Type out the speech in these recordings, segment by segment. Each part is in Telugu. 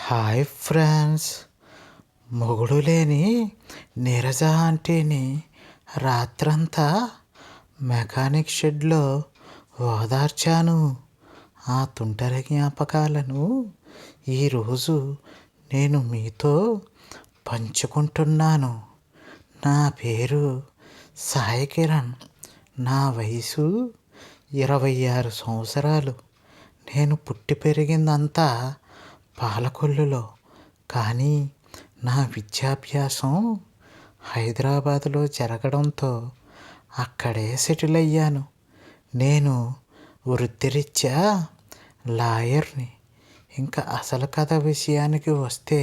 Hi friends. మొగుడు లేని నీరజ ఆంటీని రాత్రంతా మెకానిక్ షెడ్లో ఓదార్చాను. ఆ తుంటరి జ్ఞాపకాలను ఈరోజు నేను మీతో పంచుకుంటున్నాను. నా పేరు సాయి కిరణ్. నా వయసు 26 సంవత్సరాలు. నేను పుట్టి పెరిగిందంతా పాలకొల్లులో. కానీ నా విద్యాభ్యాసం హైదరాబాదులో జరగడంతో అక్కడే సెటిల్ అయ్యాను. నేను వృత్తిరీత్యా లాయర్ని. ఇంకా అసలు కథ విషయానికి వస్తే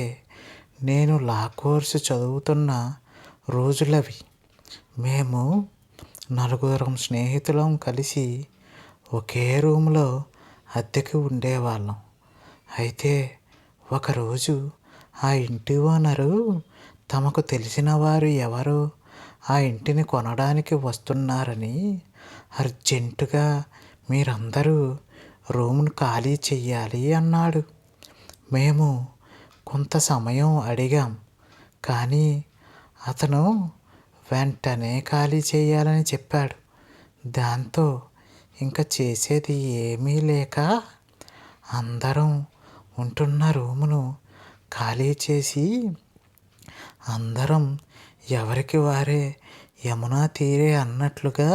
నేను లా కోర్సు చదువుతున్న రోజులవి. మేము నలుగురం స్నేహితులం కలిసి ఒకే రూమ్లో అద్దెకి ఉండేవాళ్ళం. అయితే ఒకరోజు ఆ ఇంటి ఓనరు తమకు తెలిసిన వారు ఎవరో ఆ ఇంటిని కొనడానికి వస్తున్నారని అర్జెంటుగా మీరందరూ రూమ్ను ఖాళీ చెయ్యాలి అన్నాడు. మేము కొంత సమయం అడిగాం. కానీ అతను వెంటనే ఖాళీ చేయాలని చెప్పాడు. దాంతో ఇంకా చేసేది ఏమీ లేక అందరం ఉంటున్న రూమును ఖాళీ చేసి అందరం ఎవరికి వారే యమునా తీరే అన్నట్లుగా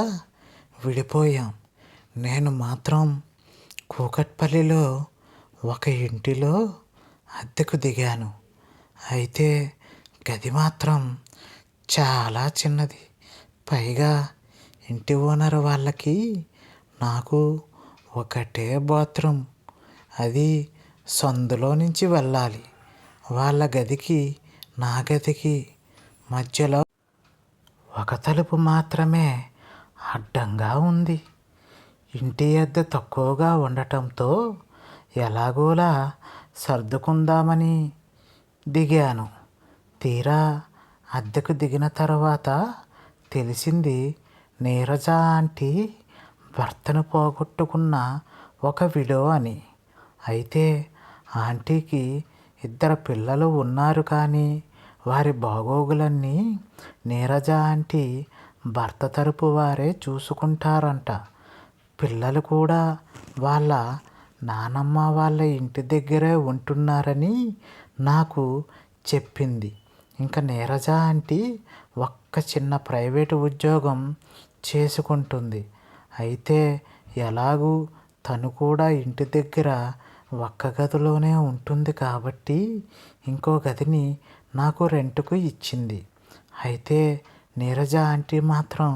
విడిపోయాం. నేను మాత్రం కూకట్పల్లిలో ఒక ఇంటిలో అద్దెకు దిగాను. అయితే గది మాత్రం చాలా చిన్నది. పైగా ఇంటి ఓనర్ వాళ్ళకి నాకు ఒకటే బాత్రూమ్. అది సందులో నుంచి వెళ్ళాలి. వాళ్ళ గదికి నా గదికి మధ్యలో ఒక తలుపు మాత్రమే అడ్డంగా ఉంది. ఇంటి అద్దె తక్కువగా ఉండటంతో ఎలాగోలా సర్దుకుందామని దిగాను. తీరా అద్దెకు దిగిన తర్వాత తెలిసింది నీరజ ఆంటీ భర్తను పోగొట్టుకున్న ఒక విడో అని. అయితే ఆంటీకి 2 పిల్లలు ఉన్నారు. కానీ వారి బాగోగులన్నీ నీరజ ఆంటీ భర్త తరపు వారే చూసుకుంటారంట. పిల్లలు కూడా వాళ్ళ నానమ్మ వాళ్ళ ఇంటి దగ్గరే ఉంటున్నారని నాకు చెప్పింది. ఇంకా నీరజ ఆంటీ ఒక్క చిన్న ప్రైవేటు ఉద్యోగం చేసుకుంటుంది. అయితే ఎలాగూ తను కూడా ఇంటి దగ్గర ఒక్క గదిలోనే ఉంటుంది కాబట్టి ఇంకో గదిని నాకు రెంట్కు ఇచ్చింది. అయితే నీరజ ఆంటీ మాత్రం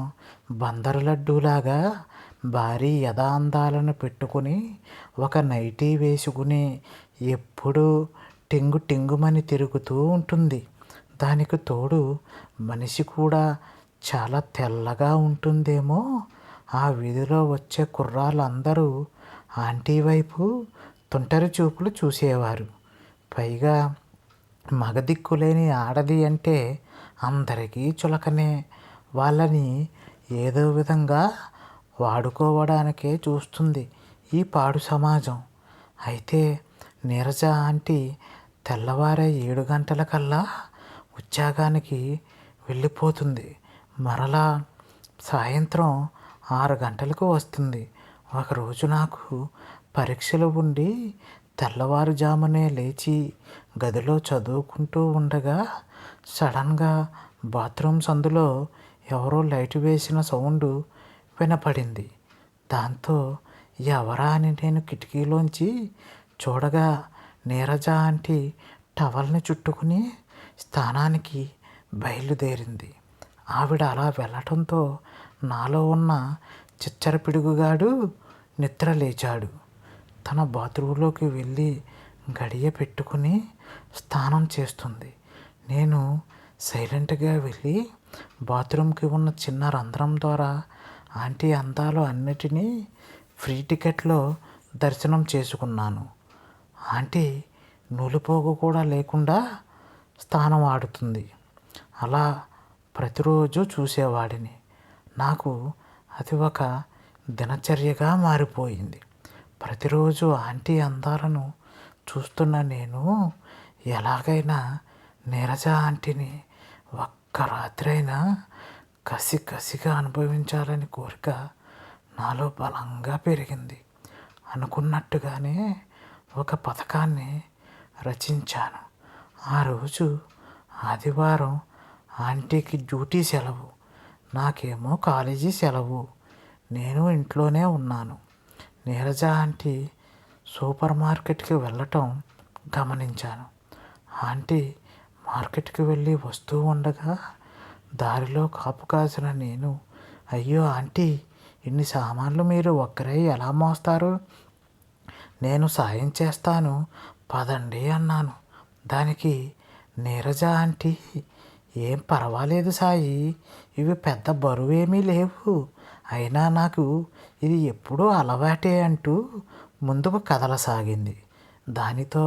బందరు లడ్డూలాగా భారీ యథాందాలను పెట్టుకుని ఒక నైటీ వేసుకుని ఎప్పుడూ టింగు టింగుమని తిరుగుతూ ఉంటుంది. దానికి తోడు మనిషి కూడా చాలా తెల్లగా ఉంటుందేమో. ఆ వీధిలో వచ్చే కుర్రాళ్ళందరూ ఆంటీ వైపు తుంటరి చూపులు చూసేవారు. పైగా మగదిక్కులేని ఆడది అంటే అందరికీ చులకనే. వాళ్ళని ఏదో విధంగా వాడుకోవడానికే చూస్తుంది ఈ పాడు సమాజం. అయితే నీరజ ఆంటీ తెల్లవారే 7 గంటలకల్లా ఉద్యోగానికి వెళ్ళిపోతుంది. మరలా సాయంత్రం 6 గంటలకు వస్తుంది. ఒకరోజు నాకు పరీక్షలు ఉండి తెల్లవారుజామునే లేచి గదిలో చదువుకుంటూ ఉండగా సడన్గా బాత్రూమ్ సందులో ఎవరో లైట్ వేసిన సౌండ్ వినపడింది. దాంతో ఎవరా అని నేను కిటికీలోంచి చూడగా నీరజ ఆంటీ టవల్ని చుట్టుకుని స్నానానికి బయలుదేరింది. ఆవిడ అలా వెళ్ళటంతో నాలో ఉన్న చిచ్చర పిడుగుగాడు నిద్ర లేచాడు. తన బాత్రూంలోకి వెళ్ళి గడియ పెట్టుకుని స్నానం చేస్తుంది. నేను సైలెంట్గా వెళ్ళి బాత్రూంకి ఉన్న చిన్న రంధ్రం ద్వారా ఆంటీ అందాలు అన్నిటినీ ఫ్రీ టికెట్లో దర్శనం చేసుకున్నాను. ఆంటీ నూలుపోగు కూడా లేకుండా స్నానం ఆడుతుంది. అలా ప్రతిరోజు చూసేవాడిని. నాకు అది ఒక దినచర్యగా మారిపోయింది. ప్రతిరోజు ఆంటీ అందాలను చూస్తున్న నేను ఎలాగైనా నీరజ ఆంటీని ఒక్క రాత్రైనా కసిగా అనుభవించాలని కోరిక నాలో బలంగా పెరిగింది. అనుకున్నట్టుగానే ఒక పథకాన్ని రచించాను. ఆ రోజు ఆదివారం. ఆంటీకి డ్యూటీ సెలవు, నాకేమో కాలేజీ సెలవు. నేను ఇంట్లోనే ఉన్నాను. నీరజ ఆంటీ సూపర్ మార్కెట్కి వెళ్ళటం గమనించాను. ఆంటీ మార్కెట్కి వెళ్ళి వస్తూ ఉండగా దారిలో కాపు కాసిన నేను, అయ్యో ఆంటీ, ఇన్ని సామాన్లు మీరు ఒక్కరే ఎలా మోస్తారు? నేను సాయం చేస్తాను పదండి అన్నాను. దానికి నీరజ ఆంటీ, ఏం పర్వాలేదు సాయి, ఇవి పెద్ద బరువేమీ లేవు, అయినా నాకు ఇది ఎప్పుడూ అలవాటే అంటూ ముందుకు కదలసాగింది. దానితో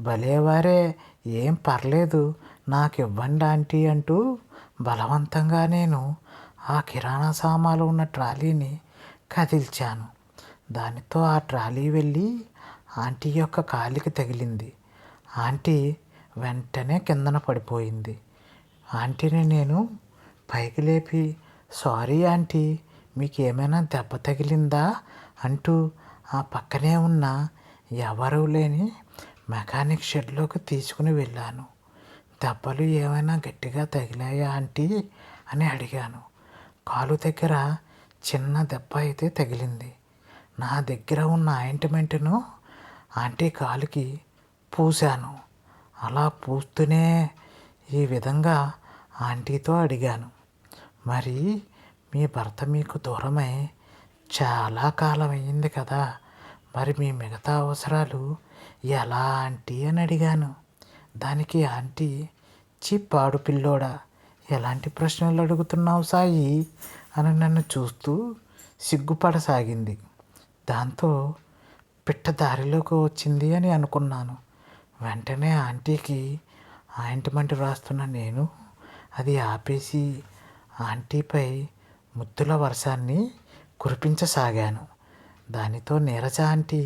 భలేవారే, ఏం పర్లేదు, నాకు ఇవ్వండి ఆంటీ అంటూ బలవంతంగా నేను ఆ కిరాణా సామాన్లు ఉన్న ట్రాలీని కదిల్చాను. దానితో ఆ ట్రాలీ వెళ్ళి ఆంటీ యొక్క కాలికి తగిలింది. ఆంటీ వెంటనే కిందన పడిపోయింది. ఆంటీని నేను పైకి లేపి, సారీ ఆంటీ, మీకు ఏమైనా దెబ్బ తగిలిందా అంటూ ఆ పక్కనే ఉన్న ఎవరూ లేని మెకానిక్ షెడ్లోకి తీసుకుని వెళ్ళాను. దెబ్బలు ఏమైనా గట్టిగా తగిలాయా ఆంటీ అని అడిగాను. కాలు దగ్గర చిన్న దెబ్బ అయితే తగిలింది. నా దగ్గర ఉన్న ఆయింట్మెంట్ను ఆంటీ కాలుకి పూశాను. అలా పూస్తూనే ఈ విధంగా ఆంటీతో అడిగాను, మరి మీ భర్త మీకు దూరమై చాలా కాలం అయ్యింది కదా, మరి మీ మిగతా అవసరాలు ఎలా ఆంటీ అని అడిగాను. దానికి ఆంటీ, పాడు పిల్లోడా, ఎలాంటి ప్రశ్నలు అడుగుతున్నావు సాయి అని నన్ను చూస్తూ సిగ్గుపడసాగింది. దాంతో పిట్ట దారిలోకి వచ్చింది అని అనుకున్నాను. వెంటనే ఆంటీకి ఆయింట్మెంట్ రాస్తున్న నేను అది ఆపేసి ఆంటీపై ముద్దుల వర్షాన్ని కురిపించసాగాను. దానితో నీరజ ఆంటీ,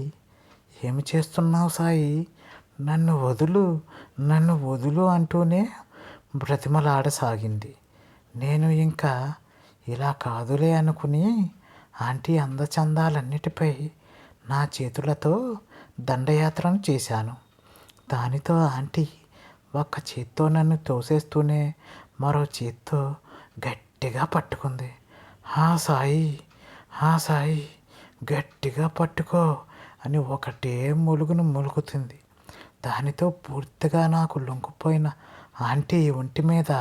ఏమి చేస్తున్నావు సాయి, నన్ను వదులు అంటూనే బ్రతిమలాడసాగింది. నేను ఇంకా ఇలా కాదులే అనుకుని ఆంటీ అందచందాలన్నిటిపై నా చేతులతో దండయాత్రను చేశాను. దానితో ఆంటీ ఒక్క చేత్తో నన్ను తోసేస్తూనే మరో చేత్తో గట్టిగా పట్టుకుంది. హా సాయి, గట్టిగా పట్టుకో అని ఒకటే ములుగును ములుగుతుంది. దానితో పూర్తిగా నాకు లొంగిపోయిన ఆంటీ ఒంటి మీద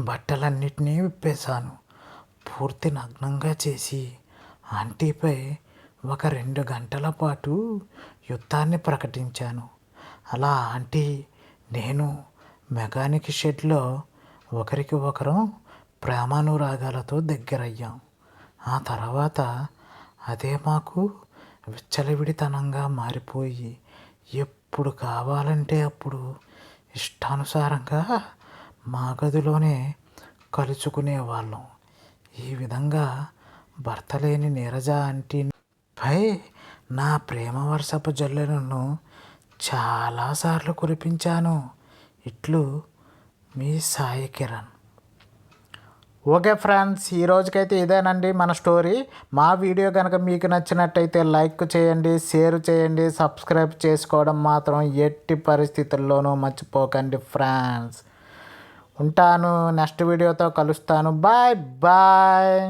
బట్టలన్నిటినీ విప్పేశాను. పూర్తి నగ్నంగా చేసి ఆంటీపై ఒక 2 గంటల పాటు యుద్ధాన్ని ప్రకటించాను. అలా ఆంటీ నేను మెకానిక్ షెడ్లో ఒకరికి ఒకరం ప్రేమానురాగాలతో దగ్గరయ్యాం. ఆ తర్వాత అదే మాకు విచ్చలవిడితనంగా మారిపోయి ఎప్పుడు కావాలంటే అప్పుడు ఇష్టానుసారంగా మా గదిలోనే కలుసుకునేవాళ్ళం. ఈ విధంగా భర్త లేని నీరజ ఆంటీపై నా ప్రేమ వర్షపు జల్లులను చాలాసార్లు కురిపించాను. ఇట్లు మీ సాయి కిరణ్. ఓకే ఫ్రెండ్స్, ఈ రోజుకైతే ఇదేనండి మన స్టోరీ. మా వీడియో కనుక మీకు నచ్చినట్టయితే లైక్ చేయండి, షేర్ చేయండి, సబ్స్క్రైబ్ చేసుకోవడం మాత్రం ఎట్టి పరిస్థితుల్లోనూ మర్చిపోకండి ఫ్రెండ్స్. ఉంటాను, నెక్స్ట్ వీడియోతో కలుస్తాను. బాయ్.